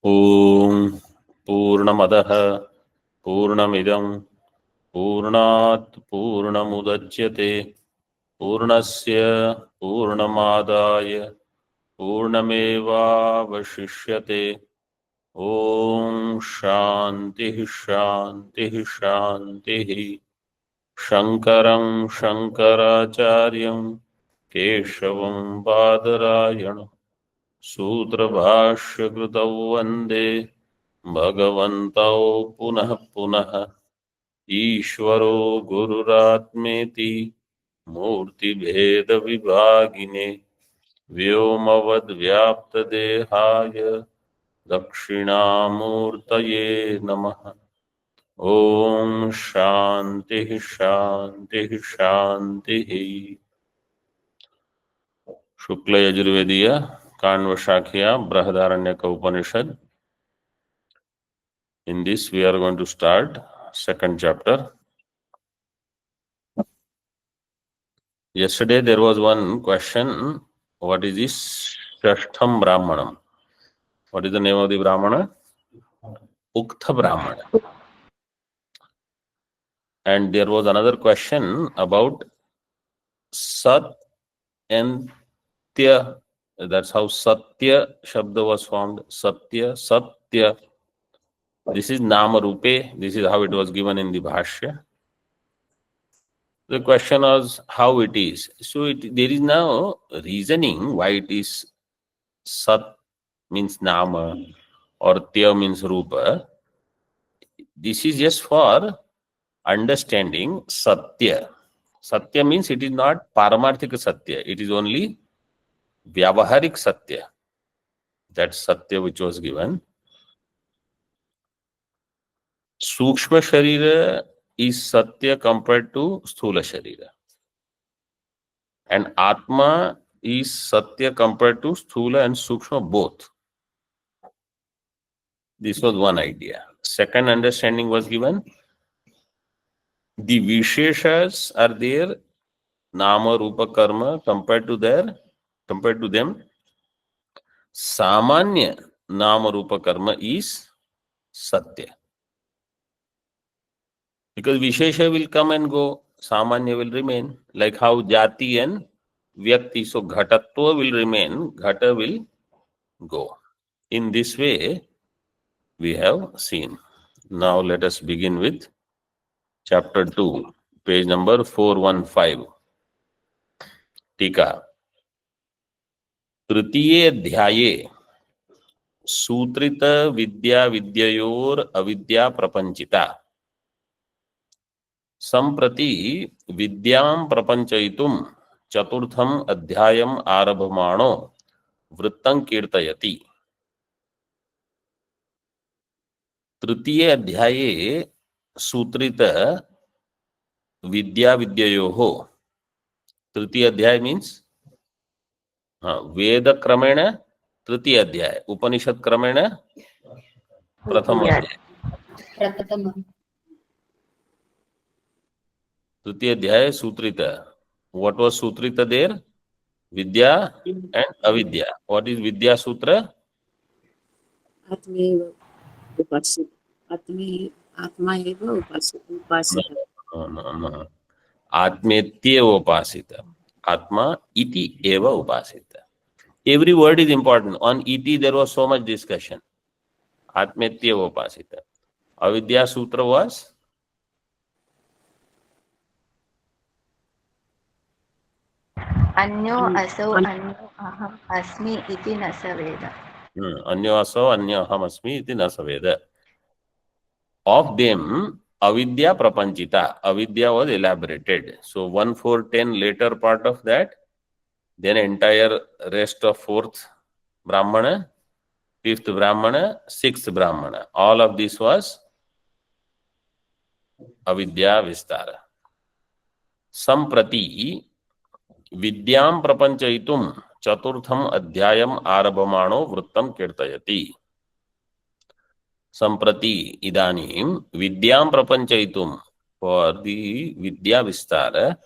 ओम पूर्णमदः पूर्णमिदं पूर्णात् पूर्णमुदच्यते पूर्णस्य पूर्णमादाय पूर्णमेवावशिष्यते। ओम शांति शांति शांति। शंकरं शंकराचार्यं केशवं बादरायणं सूत्रभाष्यकृतौ वन्दे भगवन्तौ पुनः पुनः। ईश्वरो गुरुरात्मेति मूर्तिभेदविभागिने व्योमवद्व्याप्तदेहाय दक्षिणामूर्तये नमः। ओम शांति शांति शांति। शुक्ल यजुर्वेदीय Kanva शाखिया Brihadaranyaka Upanishad. In this we are going to start second chapter. Yesterday there was one question. What is this Shashtham Brahmanam? What is the name of the Brahmana? Uktha Brahmana. And there was another question about Sat and Tya. That's how Satya Shabda was formed. Satya, Satya. This is Nama Rupe. This is how it was given in the Bhashya. The question was how it is. So there is now reasoning why it is Sat means Nama or Tya means Rupa. This is just for understanding Satya. Satya means it is not Paramarthika Satya. It is only Vyavaharik Satya. That's Satya which was given. Sukshma Sharira is Satya compared to Sthula Sharira. And Atma is Satya compared to Sthula and Sukshma both. This was one idea. Second understanding was given. The Visheshas are there, Nama, Rupa, Karma, compared to them. Samanya Nama, Rupa, Karma is Satya. Because Vishesha will come and go, Samanya will remain. Like how Jati and Vyakti, so Ghatatva will remain, Ghata will go. In this way, we have seen. Now let us begin with chapter 2, page number 415. टीका. तृतीये अध्याये सूत्रित विद्या विद्ययोर अविद्या प्रपंचिता संप्रति विद्यां प्रपंचयितुं चतुर्थम अध्यायम आरभमाणो वृत्तं कीर्तयति. तृतीय अध्याये सूत्रित विद्या विद्ययोः. तृतीय अध्याय मीन्स वेद क्रमेण तृतीय अध्याय, उपनिषद क्रमेण प्रथम अध्याय. तृतीय अध्याय सूत्रित. What was सूत्रित there? Vidya and avidya. What is vidya sutra? No. Atmetyeva upasita. Atma iti eva upasita. Every word is important. On iti there was so much discussion. Atmetyeva upasita. Avidya sutra was अन्यो असौ अन्यो अहम अस्मि इति न सवेद. अन्यो असौ अन्यो अहम अस्मि इति न सवेद. Of them, avidya prapanchita. Avidya was elaborated. So 1, 4, 10 later part of that. Then entire rest of fourth Brahmana, fifth Brahmana, sixth Brahmana. All of this was avidya vistara. Samprati vidyam prapanchayitum chaturtham adhyayam arabhamano vrittam kirtayati. Samprati idanim vidyam prapanchayitum, for the vidya vistara,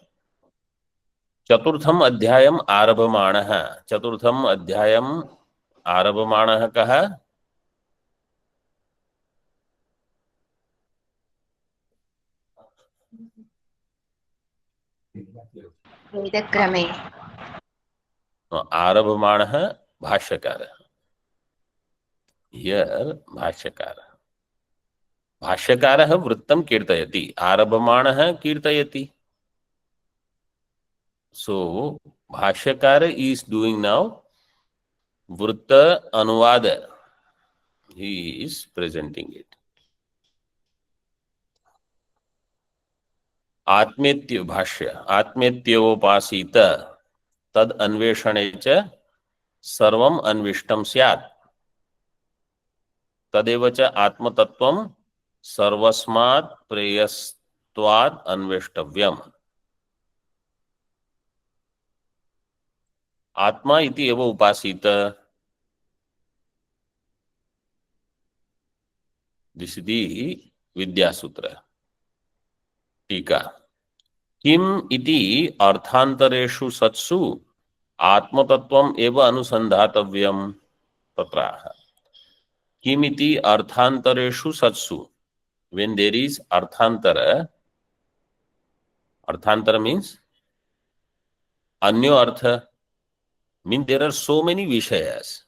चतुर्थम अध्यायम आरभमाणः. चतुर्थम अध्यायम आरभमाणः कः? वेदक्रमे आरभमाणः भाष्यकारः, here भाष्यकारः, भाष्यकारः वृत्तं कीर्तयति, आरभमाणः कीर्तयति. So भाष्यकार is doing now वृत्त अनुवाद, he is presenting it. आत्मेत्य भाष्य, आत्मेत्योपासीत तद अन्वेषणे च सर्वम अन्विष्टम स्यात्, तदेव च आत्मतत्वम सर्वस्मात् प्रेयस्त्वात् अन्वेष्टव्यम्. आत्मा इति एव उपासीत, दिस इज द विद्यासूत्र. टीका. किम इति अर्थांतरेषु सत्सु आत्मतत्वम एव अनुसंधातव्यम तत्राह. किम इति अर्थांतरेषु सत्सु, when there is arthantara, arthantara means anyo artha, means there are so many vishayas.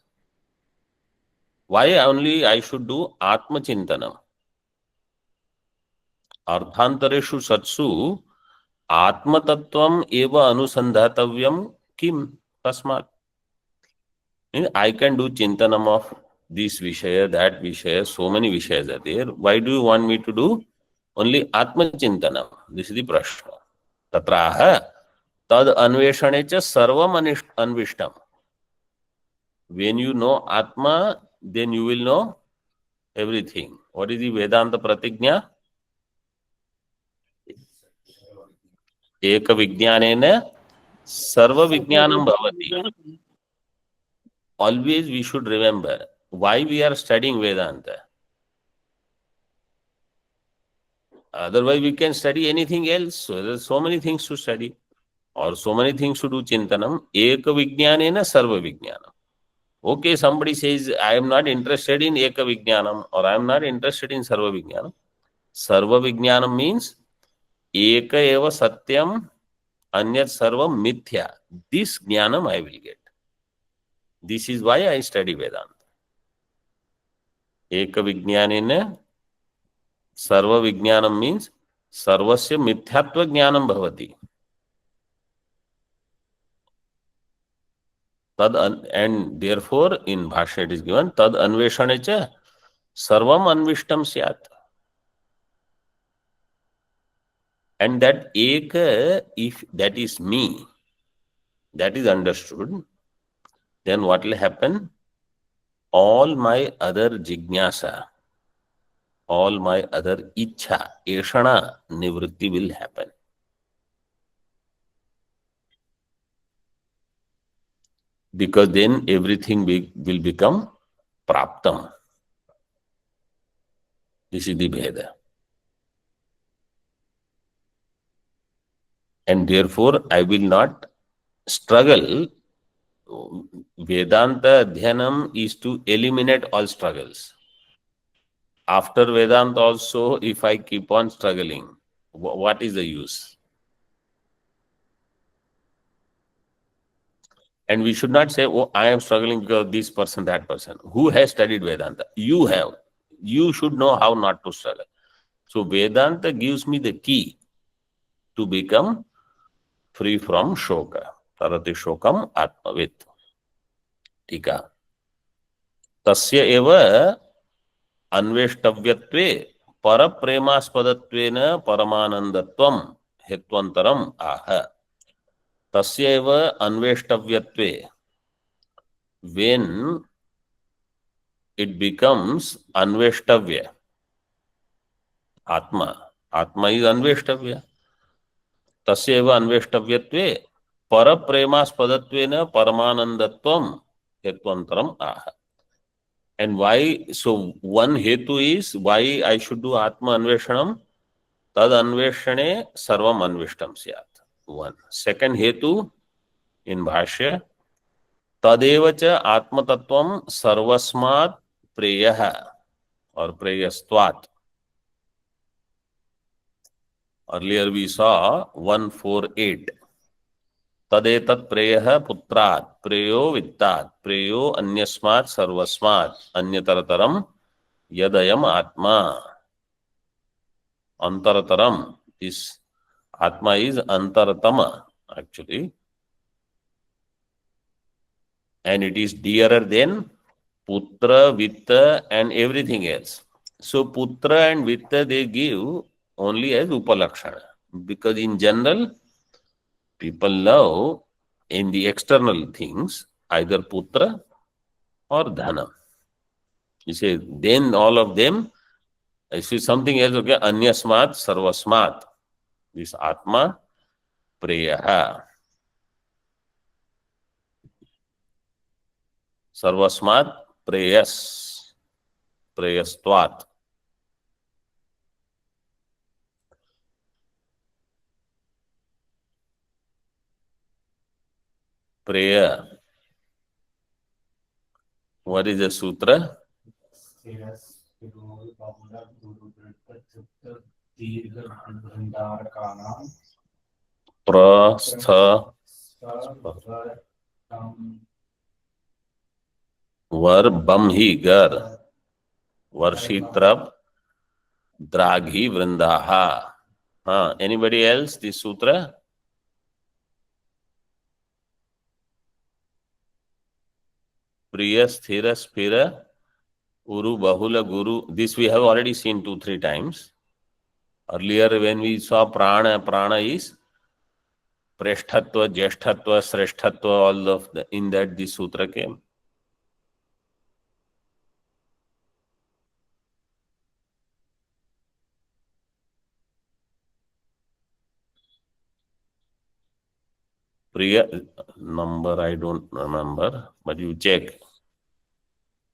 Why only I should do atma chintanam? अर्थांतरेषु सत्सु आत्मतत्वम एव अनुसंधातव्यम किम तस्मात्. I can do chintanam of this vishaya, that vishaya, so many vishayas are there. Why do you want me to do only atma chintanam? This is the prashna. Tatraha tad anveshane cha sarvam anvishtam. When you know atma, then you will know everything. What is the Vedanta pratigna? एक विज्ञानेन सर्व विज्ञानम भवति. Always we should remember why we are studying Vedanta. Otherwise we can study anything else. So there are so many things to study or so many things to do chintanam. Eka vijnanena sarva vijnanam. Okay, somebody says I am not interested in eka vijnanam or I am not interested in sarva vijnanam. Sarva vijnanam means eka eva satyam anyat sarvam mithya. This jnanam I will get. This is why I study Vedanta. Eka vijnanena sarva vijnanam means sarvasya mithyatva jnanam bhavati. And therefore in bhashya it is given tad anveshane cha sarvam anvishtam syat. And that eka, if that is me, that is understood, then what will happen? All my other jignasa, all my other ichha, eshana, nivritti will happen. Because then everything will become praptam. This is the Veda. And therefore I will not struggle. Vedanta Dhyanam is to eliminate all struggles. After Vedanta also, if I keep on struggling, what is the use? And we should not say, oh, I am struggling because of this person, that person. Who has studied Vedanta? You have. You should know how not to struggle. So Vedanta gives me the key to become free from shoka. Tarati shokam atmavit. Tika. Tasya eva अन्वेष्टव्यत्वे परप्रेमास्पदत्वेन परमानंदत्वम हेत्वंतरम आह. तस्यैव अन्वेष्टव्यत्वे, when it becomes अन्वेष्टव्य, आत्मा is अन्वेष्टव्य. तस्यैव अन्वेष्टव्यत्वे परप्रेमास्पदत्वेन परमानंदत्वम हेत्वंतरम आह. And why? So one hetu is why I should do Atma Anveshanam. Tad Anveshane Sarvam Anvishtam Syat. One. Second hetu in Bhashya. Tadevacha Atma Tattvam Sarvasmat Preyaha or Preyastvat. Earlier we saw 148. तदेतत् प्रेयः पुत्रात् प्रेयो वित्तात् प्रेयो अन्यस्मात् सर्वस्मात् अन्यतरतरम यदयम आत्मा. अंतरतरम, इस आत्मा is अंतरतम actually, and it is dearer than putra, vitta and everything else. So putra and vitta they give only as upalakshana, because in general people love in the external things either putra or dhana. You say then all of them, if it's something else, okay, anyasmat sarvasmat, this atma preyaha, sarvasmat preyas, preyastvat. Preya. What is the sutra? Prastha Var Bamhi Gar Varshitrab Draghi Vrindaha. Anybody else this sutra? Priya Sthira Sphira Uru Bahula Guru. This we have already seen 2-3 times. Earlier when we saw prana, prana is Preshtatva, Jeshtatva, Sreshtatva, all of the, in that this sutra came. Priya number I don't remember, but you check.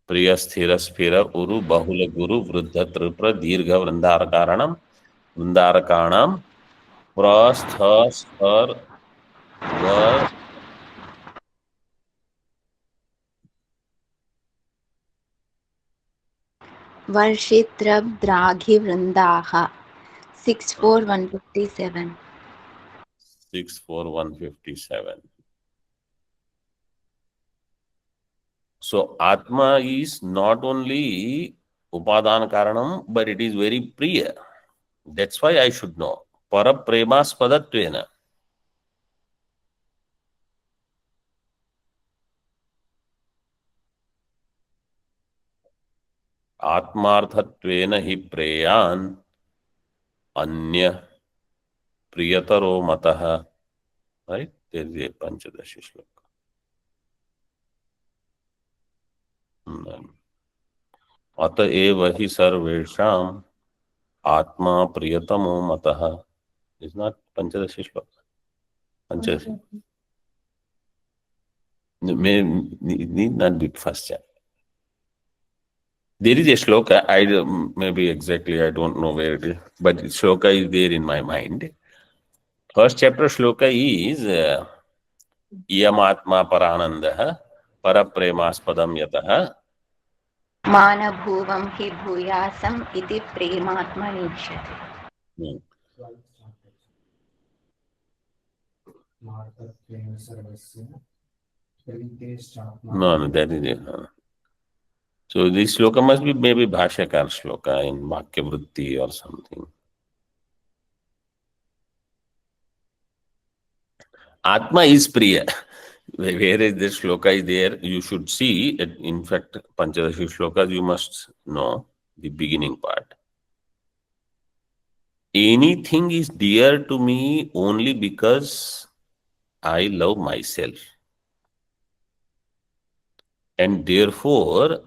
Priya Sthira Sphira Uru Bahula Guru Vruddha Tripra Dirgha Vrindharakaranam Vrindharakanam Prastha Sthar Var Varshitrabdraghi Vrindaha 64157. 64157. So Atma is not only Upadana Karanam, but it is very Priya. That's why I should know. Parapremaspadattvena. Atmarthatvena hi preyan anya priyataro mataha. Right? There is a Panchadashi shloka. Ataeva hi sarvesham atma priyatamo mataha. Is not Panchadashi shloka. Panchadashi. Need not be first chapter. There is a shloka, maybe exactly, I don't know where it is, but shloka is there in my mind. First chapter shloka is Iyam Atma Paranandaha Parapremaspadam Yataha Manabhuvam hi bhuyasam iti prematma nishati. No, that is it. So this shloka must be maybe Bhashyakar shloka in Bhakya Vritti or something. Atma is Priya. Where is this shloka is there? You should see. In fact, Panchadashi shlokas you must know the beginning part. Anything is dear to me only because I love myself. And therefore,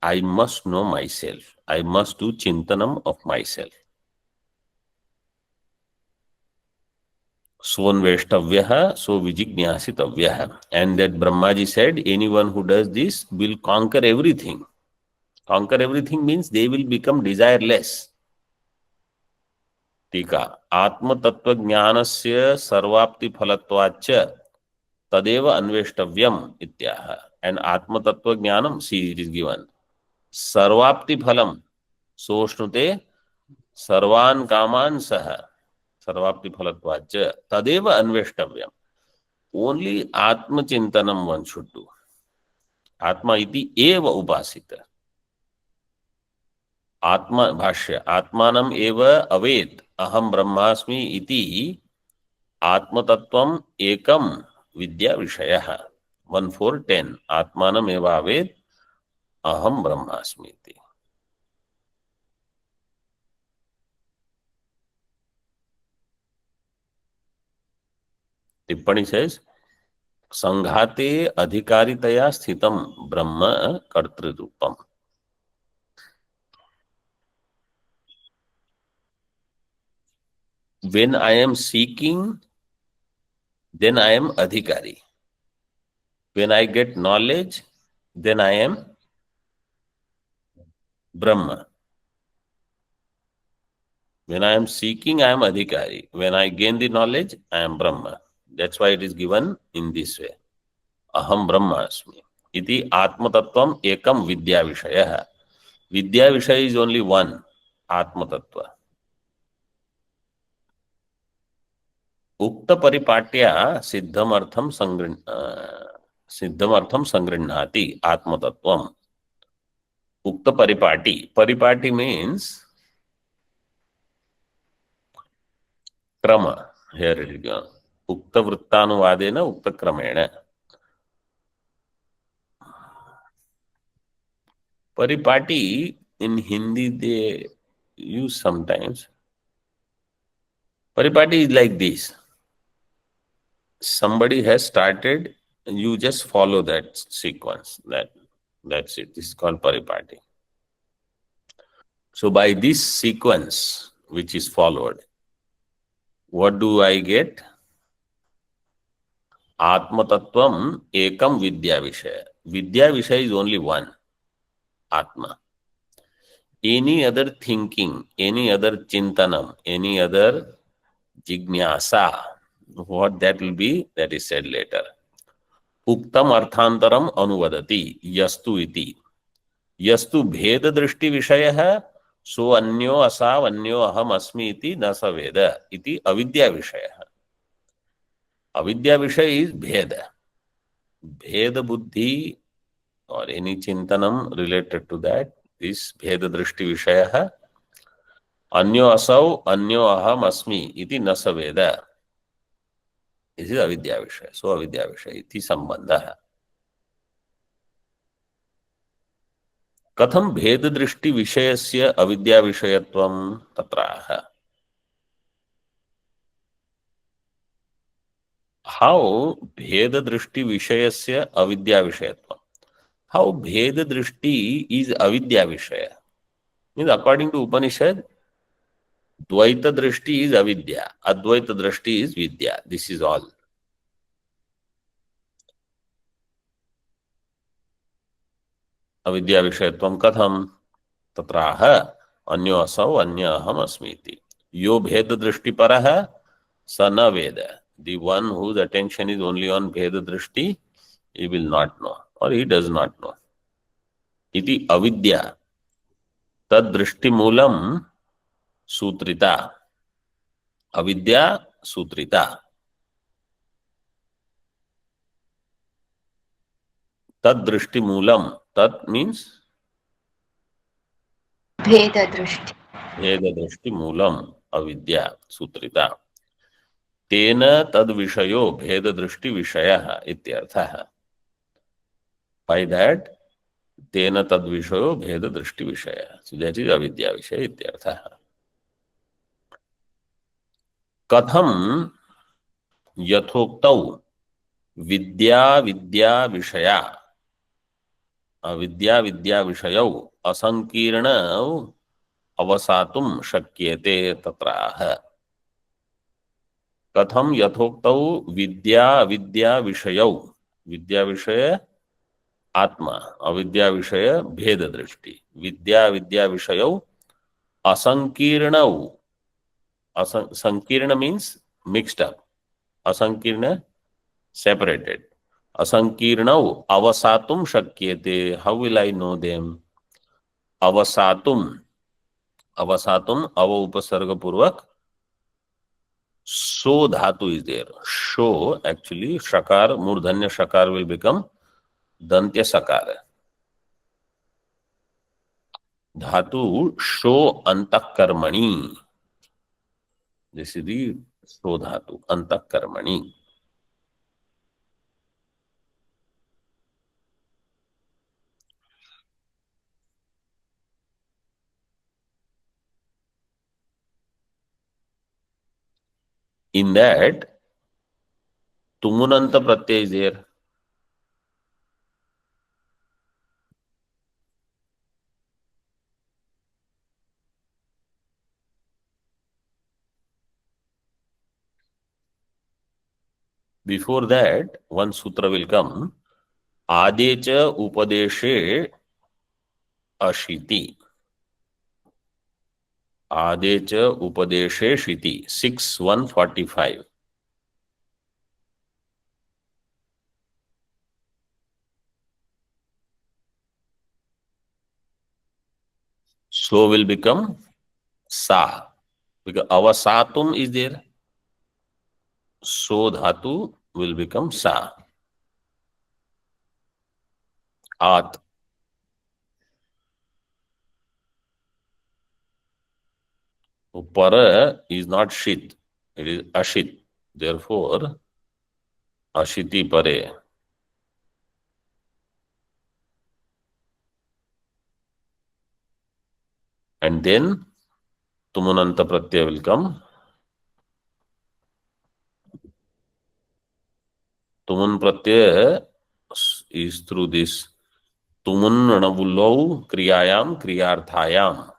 I must know myself. I must do chintanam of myself. Svanveshtavyaha, so vijignyasitavyaha. And that Brahmaji said, anyone who does this will conquer everything. Conquer everything means they will become desireless. Tika. Atma tattva jnanasya sarvapti phalatvacha tadeva anveshtavyam ityaha. And Atma tattva jnanam, see it is given. Sarvapti phalam. Soshnute sarvan kaman saha. सर्वाप्ति फलत्वाच्च तदेव अन्वेष्टव्यम. Only आत्मचिंतनम one should do. आत्मा इति एव उपासित. आत्मा भाष्य आत्मानम एव अवेद अहम ब्रह्मास्मि इति आत्मतत्वम एकम विद्या विषयः. 1:4:10 आत्मानम एव अवेद अहम ब्रह्मास्मि इति. टिप्पणी says संघाते अधिकारितया स्थितम Brahma कर्तृरूपम. When I am seeking, then I am adhikari. When I get knowledge, then I am Brahma. When I am seeking, I am adhikari. When I gain the knowledge, I am Brahma. That's why it is given in this way. Aham Brahmasmi. Iti Atma Tattvam Ekam Vidya Vishaya. Vidya Vishaya is only one, Atma Tattva. उक्त परिपाट्या सिद्धमर्थम संगृह्णाति आत्मतत्वम. उक्त परिपाटी. परिपाटी means क्रम. Here it is. उक्त वृत्तानुवादेन उक्त क्रमेण. परिपाटी in Hindi they use sometimes. Paripati is like this. Somebody has started, you just follow that sequence. That's it. This is called paripati. So by this sequence which is followed, what do I get? Atma Tattvam Ekam Vidya Vishaya. Vidya Vishaya is only one, Atma. Any other thinking, any other chintanam, any other jignasa, what that will be, that is said later. Uktam arthantaram anuvadati yastu iti. Yastu bheda drishti vishayah so anyo asav anyo aham asmi iti nasaveda iti avidya vishayah. Avidya vishaya is bheda. Bheda buddhi or any chintanam related to that is bheda drishti vishayah. Anyo asav anyo aham asmi iti nasaveda. This is avidya vishaya. So avidya vishaya iti sambandha. Katham bhed drishti vishayasya avidya vishayatvam tatraha. How bhed drishti vishayasya avidya vishayatvam? How bhed drishti is avidya vishaya? Means according to Upanishad, Dvaita drishti is avidya, Advaita drishti is vidya. This is all. Avidya vishayatvam katham tatraha anyo asav anya aham asmiti. Yo bheda drishti paraha sa na veda. The one whose attention is only on bheda drishti, he will not know or he does not know. Iti avidya tad drishti moolam sutrita. Avidya sutrita. Tad drishti moolam. Tat means Bheda drishti. Bheda drishti moolam avidya sutrita. Tena tad vishayo bheda drishti vishayah ityarthah. By that, tena tad vishayo bheda drishti vishayah. So that is avidya vishaya ityarthah. Katham yathoktau vidya vidya vishaya avidya vidya vishayau asankirna avasatum shakyate tatraha. Katham yathoktau vidya vidya vishayau. Vidya vishaya atma, avidya vishaya bheda drishti. Vidya vidya vishayau asankirnau. Sankirna means mixed up. Asankirna, separated. Asankirnau avasatum shakyate. How will I know them? Avasatum. Avasatum ava upasarga purvak So dhatu is there. Sho, actually, shakar, murdhanya shakar will become dantya sakara. Dhatu, sho antakarmani. This is the sho dhatu, antakarmani. In that, tumunanta pratyay is there. Before that, one sutra will come. Adecha upadeshe ashiti. Adecha upadeshe shiti. 6:145. So will become sa. Because avasatum is there. So dhatu will become sa. At. So para is not shit. It is ashit. Therefore, ashiti pare. And then tumunanta pratyaya will come. Tumun pratyaya is through this tumun ranavulau kriyayam kriyarthayam.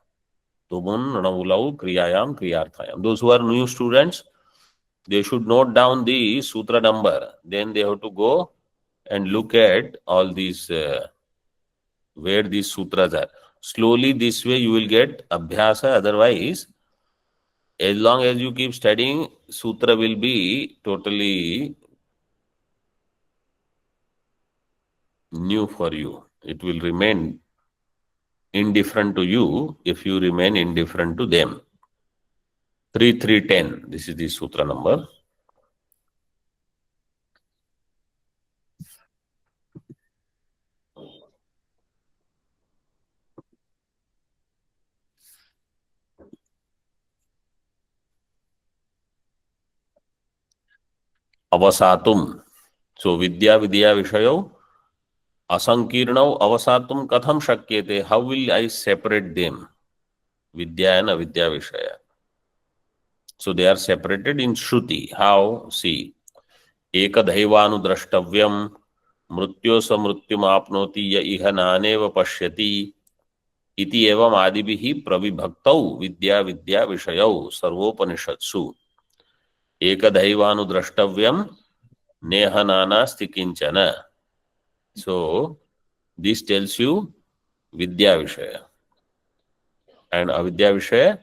Tumun ranavulau kriyayam kriyarthayam. Those who are new students, they should note down the sutra number. Then they have to go and look at all these where these sutras are. Slowly this way you will get abhyasa. Otherwise, as long as you keep studying, sutra will be totally new for you. It will remain indifferent to you if you remain indifferent to them. 3310. This is the sutra number. Avasatum. So vidya vishayo asankirnau avasatum katham shakyate. How will I separate them? Vidya and avidya vishaya. So they are separated in Shruti. How? See. Ekadhaivanu drashtavyam mrityo samrityum apnoti ya iha nanev pashyati iti evam adibihi pravibhaktau vidya vishayau sarvopanishadsu. Ekadhaivanu drashtavyam neha nanasti kinchana. So this tells you vidya vishaya. And avidya vishaya,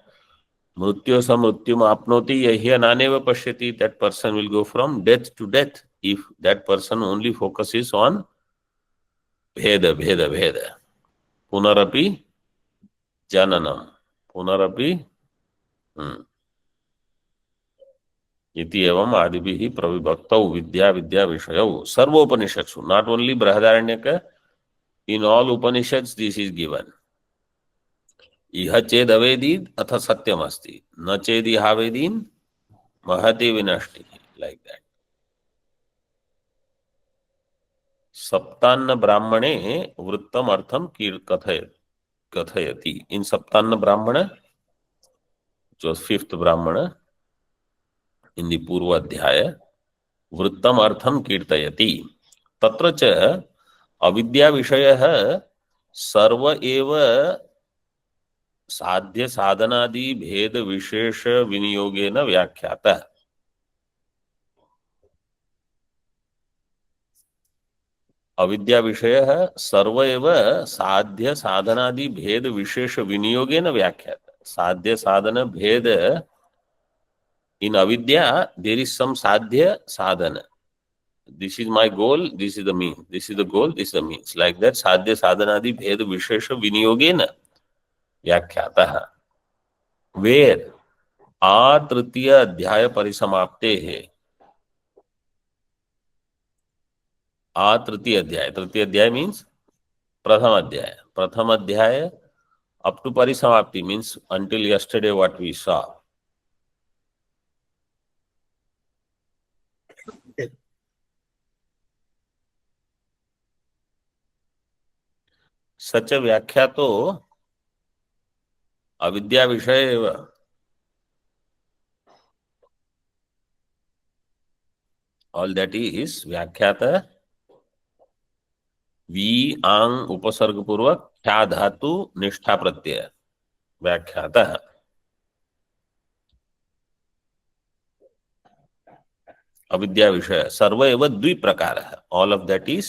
mrityo samrityum apnoti yahi naneva pashyati. That person will go from death to death if that person only focuses on bheda. Punarapi jananam. Punarapi iti evam adibhihi pravibhaktau vidya vishayau sarvopanishadsu. Not only Brihadaranyaka, in all Upanishads this is given. Iha ched avedid atha satyam asti. Na chedi havedin mahati vinashti. Like that. Saptanna brahmane vrittam artham kathayati. In Saptanna brahmana, which was fifth brahmana, in the Purva Adhyaya, vrittam artham kirtayati. Tatra cha avidya vishayah sarva eva sadhya sadhanadi bheda vishesha viniyogena vyakhyata. अविद्या विषय सर्व एव साध्य साधनादि भेद विशेष विनियोगेन व्याख्यात. साध्य साधन भेद in avidya there is some sadhya sadhana. This is my goal, this is the means. This is the goal, this is the means. Like that sadhya sadhanadi bhed vishesha viniyogena vyakhyatah. Where आ तृतीय अध्याय परिसमाप्ते है। आ तृतीय अध्याय means प्रथम अध्याय up to परिसमाप्ति means until yesterday what we saw. सच व्याख्या तो अविद्या विषय एव। All that is व्याख्यात वी आंग उपसर्ग पूर्वक ख्या धातु निष्ठा प्रत्यय व्याख्यात अविद्या विषय सर्व एव द्विप्रकार। All of that is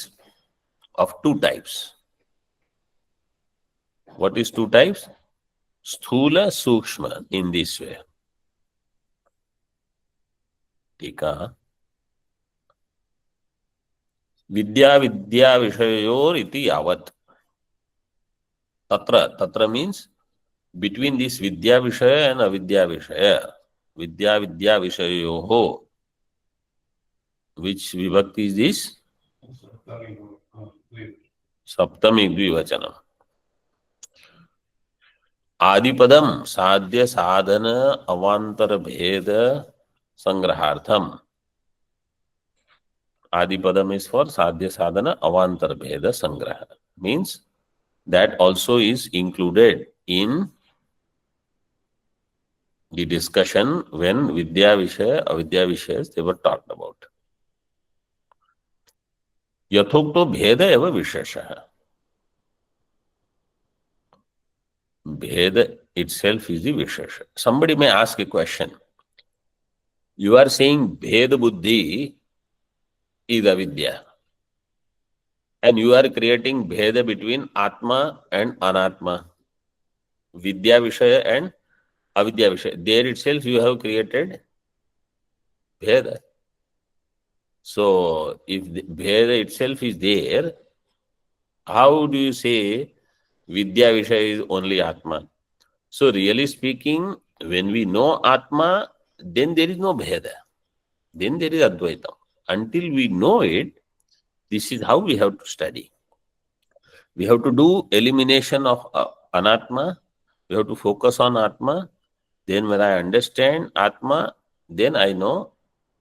of two types. What is two types? स्थूल सूक्ष्म इन दिस वे। ठीक है। विद्या विद्या विषयोर इति यावत्। तत्र तत्र मीन्स बिटवीन दिस विद्या विषय एंड अविद्या विषय। विद्या विद्या विषयोः which विभक्ति is this? सप्तमी द्विवचनम। आदिपदम साध्य साधन अवांतर भेद संग्रहार्थम। आदिपदम is for sadhya sadhana avantar bheda sangraha, means that also is included in the discussion when vidya vishaya avidya vishayas they were talked about. यथोक्तो भेद एवं विशेषः। भेद itself is the vishesha. Somebody may ask a question. You are saying bhed buddhi is avidya, and you are creating bhed between atma and anatma, vidya vishaya and avidya vishaya. There itself you have created bhed. So if the bhed itself is there, how do you say vidya vishaya is only atma? So really speaking, when we know atma, then there is no bheda. Then there is advaitam. Until we know it, this is how we have to study. We have to do elimination of anatma. We have to focus on atma. Then when I understand atma, then I know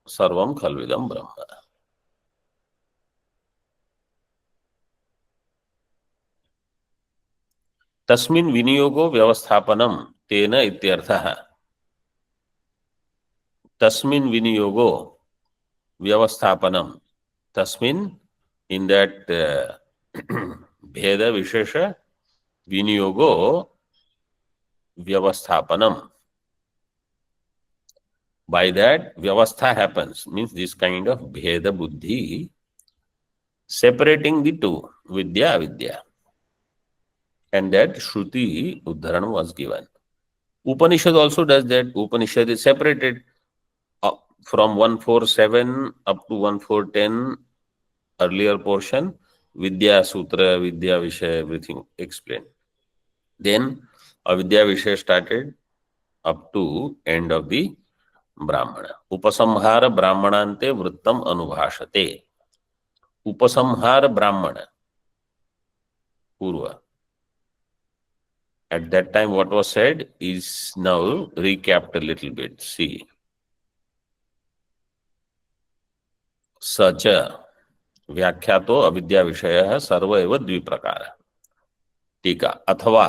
sarvam khalvidam brahma. तस्मिन् विनियोगो व्यवस्थापनम तेन इत्यर्थः। तस्मिन् विनियोगो व्यवस्थापनम। तस्मिन् in that bheda vishesha vinyogo vyavasthapanam. By that vyavastha happens, means this kind of bheda buddhi separating the two, vidya avidya, and that shruti uddharan was given. Upanishad also does that. Upanishad is separated from 147 up to 1410 earlier portion, Vidya Sutra, Vidya Vishaya, everything explained. Then Avidya Vishaya started up to end of the Brahmana. Upasamhara Brahmanante Vrittam Anubhashate. Upasamhara Brahmana, Purva. At that time what was said is now recapped a little bit. See. Sacha व्याख्यातो अविद्या विषय सर्व एव द्विप्रकार। टीका अथवा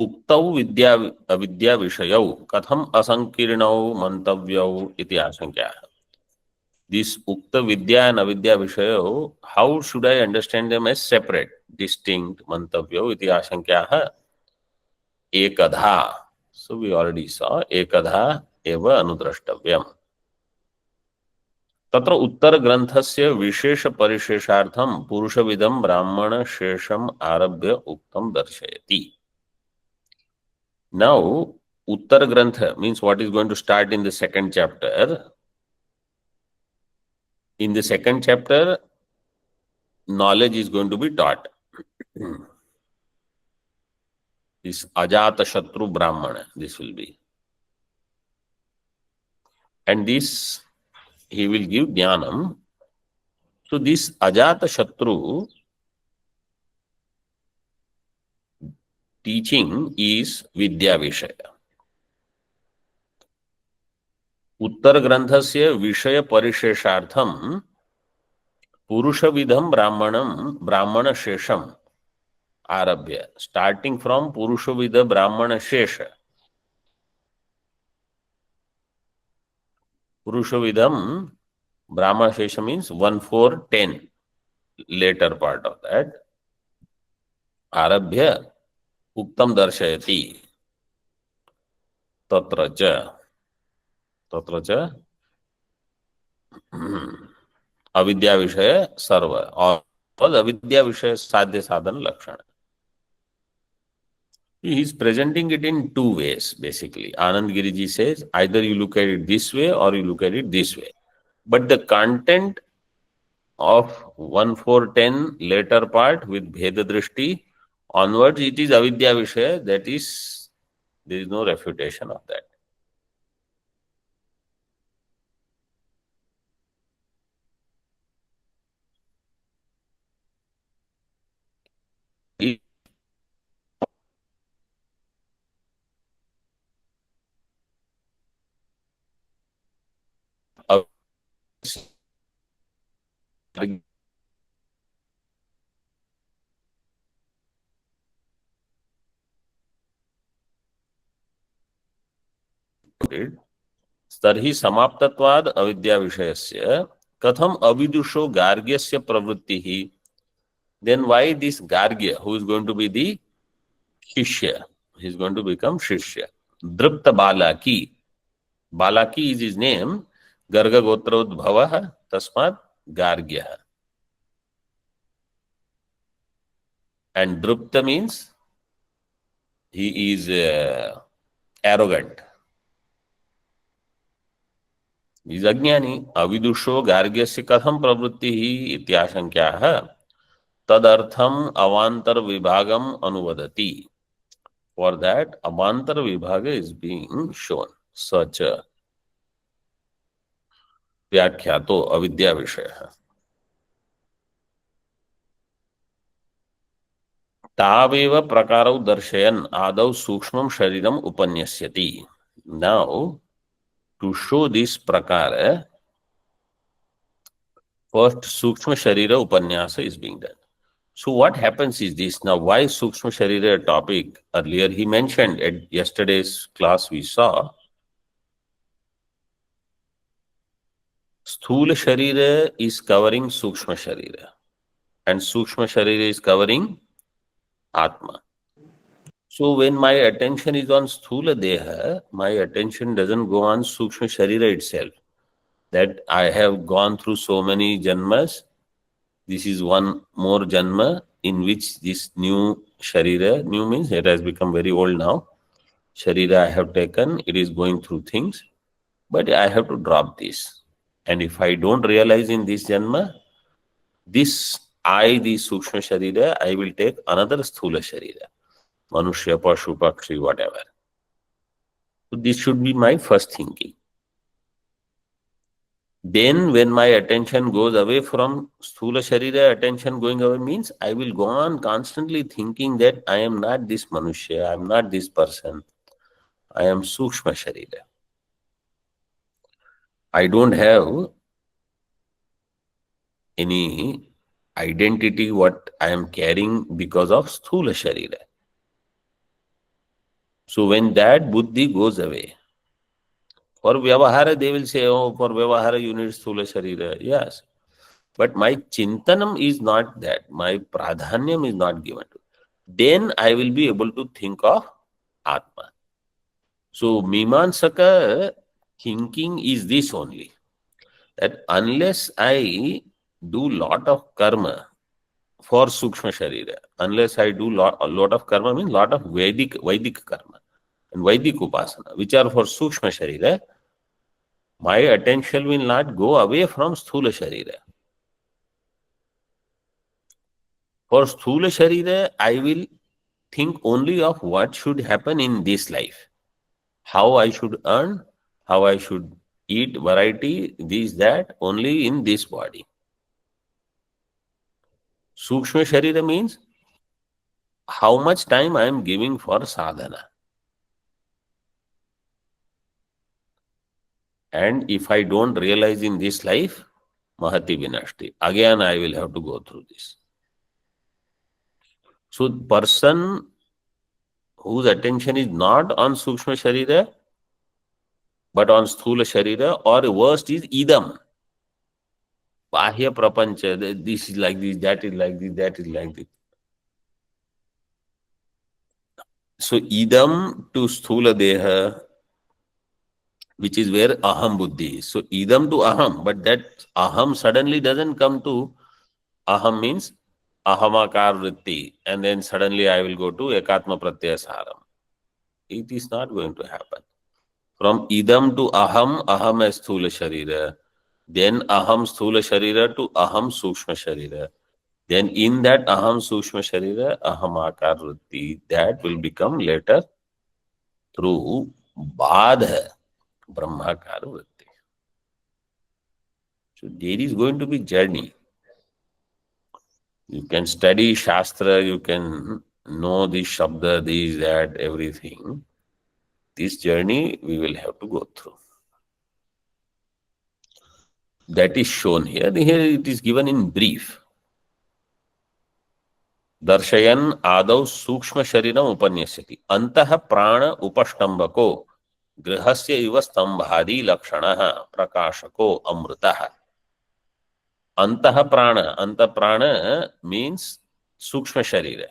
उक्तौ विद्या अविद्या विषयौ कथम असंकीर्णौ मंतव्यौ इति आशंका। दिस उक्त विद्या एंड अविद्या विषयौ, how should I understand them as separate distinct मंतव्यौ इति आशंका। एकधा, सो वी ऑलरेडी सॉ एकधा एव अनुद्रष्टव्यम्। तत्र उत्तर ग्रंथस्य विशेष परिशेषार्थम पुरुषविदं ब्राह्मण शेषम आरभ्य उक्तम दर्शयति। Now उत्तर ग्रंथ means what is going to start in the second chapter. In the second chapter, knowledge is going to be taught. This Ajata Shatru Brahmana, this will be. And this, he will give Jnanam. So this Ajata Shatru teaching is Vidya Vishaya. उत्तर ग्रंथस्य विषय परिशेषार्थम पुरुषविधम ब्राह्मण शेषम आरभ्य, starting from पुरुषविद ब्राह्मण शेष. पुरुषविधम ब्राह्मण शेष means 1-4-10, later part of that. आरभ्य उक्तम दर्शयति तत्र च अविद्या विषय सर्व और अविद्या विषय साध्य साधन लक्षण. He is presenting it in two ways basically. Anand Giriji says either you look at it this way or you look at it this way, but the content of 1-4-10 later part with Bheda Drishti onwards, it is avidya vishaya. That is, there is no refutation of that. तर्हि समाप्तत्वाद अविद्या विषयस्य कथम अविदुषो गार्ग्यस्य प्रवृत्तिः. Then why this Gargya, who is going to be the Shishya, he is going to become Shishya. Drupta Balaki. Balaki is his name. Garga Gotrodbhavah Tasmat Gargya. And Drupta means he is arrogant. He is Ajnani. Avidusho Gargyasya Katham Pravrittihi Ityashankyaha Tadartham Avantar Vibhagam Anuvadati. For that, Avantar Vibhaga is being shown. Such a Vyakhyato Avidya Vishaya. Taveva Prakarau Darshayan Adau Sukshmam Shariram Upanyasyati. Now, to show this Prakara, first Sukshma Sharira Upanyasa is being done. So what happens is this. Now, why Sukshma Sharira topic? Earlier he mentioned at yesterday's class we saw Sthula Sharira is covering Sukshma Sharira and Sukshma Sharira is covering Atma. So when my attention is on Sthula Deha, my attention doesn't go on Sukshma Sharira itself. That I have gone through so many janmas. This is one more janma in which this new Sharira, new means it has become very old now. Sharira I have taken, it is going through things, but I have to drop this. And if I don't realize in this janma, this Sukshma Sharira, I will take another Sthula Sharira. Manushya, Pashu, Pakshi, whatever. So this should be my first thinking. Then when my attention goes away from Sthula Sharira, attention going away means I will go on constantly thinking that I am not this Manushya, I am not this person. I am Sukshma Sharira. I don't have any identity what I am carrying because of Sthula Sharira. So when that buddhi goes away, for Vyavahara they will say, oh, for Vyavahara you need Sthula Sharira. Yes. But my Chintanam is not that. My Pradhanyam is not given to. Then I will be able to think of Atma. So Mimansaka thinking is this only. That unless I do lot of karma for Sukshma Sharira, unless I do a lot of karma means lot of Vedic karma and Vedic upasana, which are for Sukshma Sharira, my attention will not go away from Sthula Sharira. For Sthula Sharira, I will think only of what should happen in this life. How I should earn, how I should eat, variety, this, that, only in this body. Sukshma Sharira means how much time I am giving for sadhana. And if I don't realize in this life, Mahati Vinashti, again I will have to go through this. So person whose attention is not on Sukshma Sharira, but on Sthula Sharira, or worst is Idam. Bahya Prapancha, this is like this, that is like this, that is like this. So Idam to Sthula Deha, which is where Aham Buddhi is. So Idam to Aham, but that Aham suddenly doesn't come to Aham means Ahamakar Vritti, and then suddenly I will go to Ekatma Pratyasaram. It is not going to happen. From Idam to Aham, Aham as Sthula Sharira. Then Aham Sthula Sharira to Aham Sukshma Sharira. Then in that Aham Sukshma Sharira, Ahamakar Vritti, that will become later through Badha Brahmakar Vritti. So there is going to be journey. You can study Shastra, you can know this Shabda, this, that, everything. This journey we will have to go through. That is shown here. Here it is given in brief. Darshayan adau sukshma shariram upanyasati. Antah prana upastambako grihasya iva stambhadi lakshanaha prakashako amritaha. Antah prana means sukshma sharira.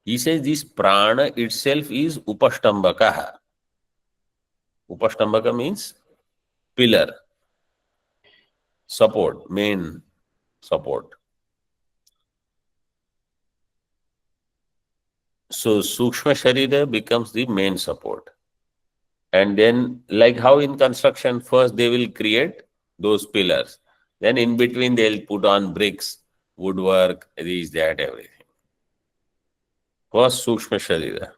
He says this prana itself is upastambaka. Upastambaka means pillar, support, main support. So Sukshma Sharira becomes the main support. And then, like how in construction, first they will create those pillars. Then in between they'll put on bricks, woodwork, this, that, everything. First Sukshma Sharira,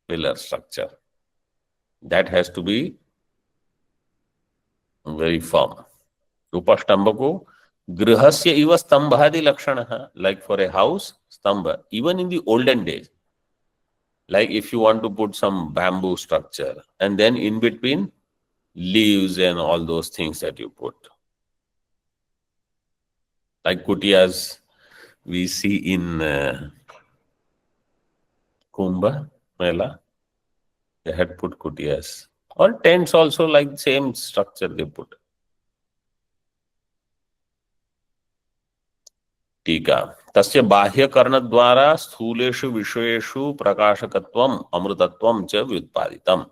pillar structure. That has to be very firm. Upastambako, grihasya iva stambhadi lakshanaha. Like for a house, stamba. Even in the olden days, like if you want to put some bamboo structure and then in between leaves and all those things that you put. Like kutiyas we see in Kumbh Mela, they had put kutiyas. Or tents also like same structure they put. Tika. Tasya bahya karna dvara sthuleshu vishayeshu prakashakatvam amrutatvam cha vyutpaditam.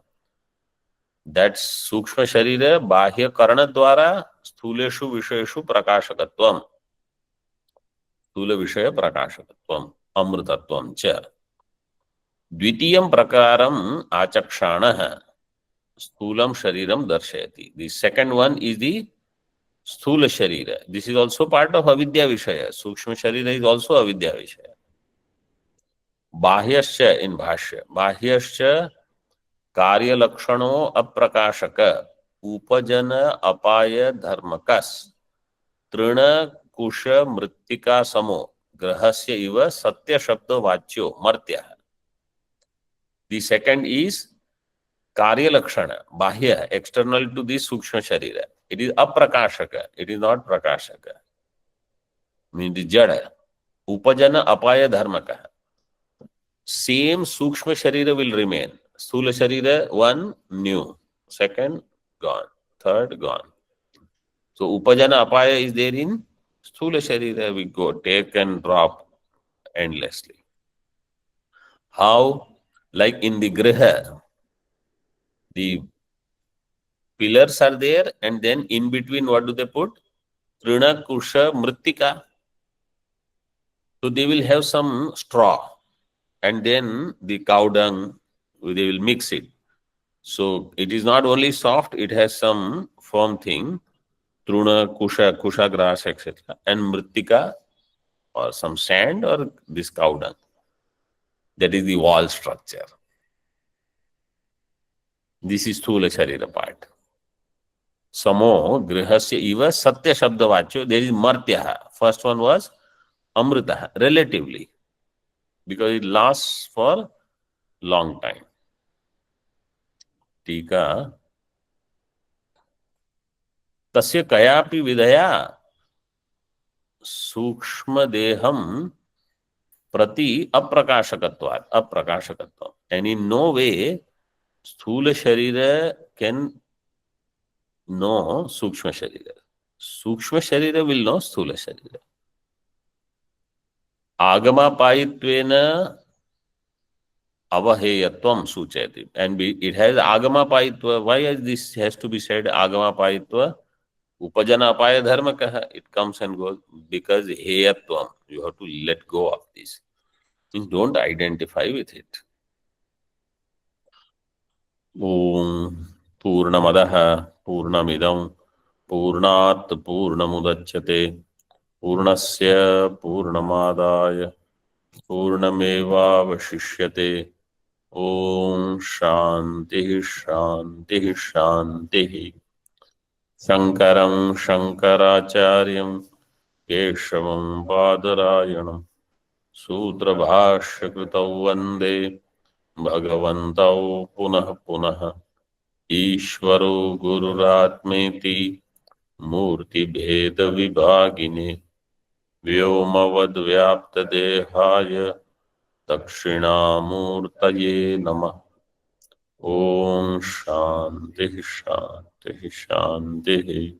That sukshma sharira bahya karna dvara sthuleshu vishayeshu prakashakatvam. Sthula vishaya prakashakatvam amrutatvam cha. Dvitiyam prakaram achakshanaha sthulam shariram darshayati. The second one is the Sthula Sharira. This is also part of Avidya Vishaya. Sukshma Sharira is also Avidya Vishaya. Bahyascha in Bhashya. Bahyascha Karya Lakshano Aprakashaka Upajana Apaya Dharmakas Trina Kusha Mrittika Samo Grahasya Iva Satya Shabda Vachyo Martya. The second is Karya Lakshana, Bahya, external to the Sukshma Sharira. It is aprakashaka, it is not prakashaka. Means the jada. Upajana apaya dharmaka. Same Sukshma Sharira will remain. Sthula Sharira, one, new. Second, gone. Third, gone. So Upajana apaya is there in Sthula Sharira. We go, take and drop endlessly. How? Like in the Griha, the pillars are there and then in between what do they put? Trina, Kusha, Mrittika. So they will have some straw and then the cow dung, they will mix it. So it is not only soft, it has some firm thing. Truna, Kusha grass, etc. And Mrittika, or some sand or this cow dung. That is the wall structure. This is Sthula Sharira part. Samo grihasya iva satya shabda vacho. There is martyaha. First one was amritaha, relatively, because it lasts for long time. Tika तस्य कयापि विधया सूक्ष्म देहम प्रति अप्रकाशकत्वात् अप्रकाशकत्व, and in no way स्थूल शरीर can know सूक्ष्म शरीर. सूक्ष्म शरीर will know स्थूल शरीर. आगमापायित्वेन avaheyatvam सूचयति, and it has आगमापायित्व. Why is this has to be said आगमापायित्व? Upajana apaya dharma kaha, it comes and goes, because heyatvam, you have to let go of this. You don't identify with it. Om Purnamadaha Purnamidam Purnat Purnamudachyate Purnasya Purnamadaya Purnameva Vashishyate. Om Shanti Shanti Shanti. Shankaram Shankaracharyam Keshavam Badarayanam Sutra Bhashya Kritau Vande Bhagavantau Punah Punah Ishvaro Gururatmeti Murti Bheda Vibhagine Vyomavad Vyapta Dehaya Dakshinamurtaye Namah. Om Shanti Shanti Shanti.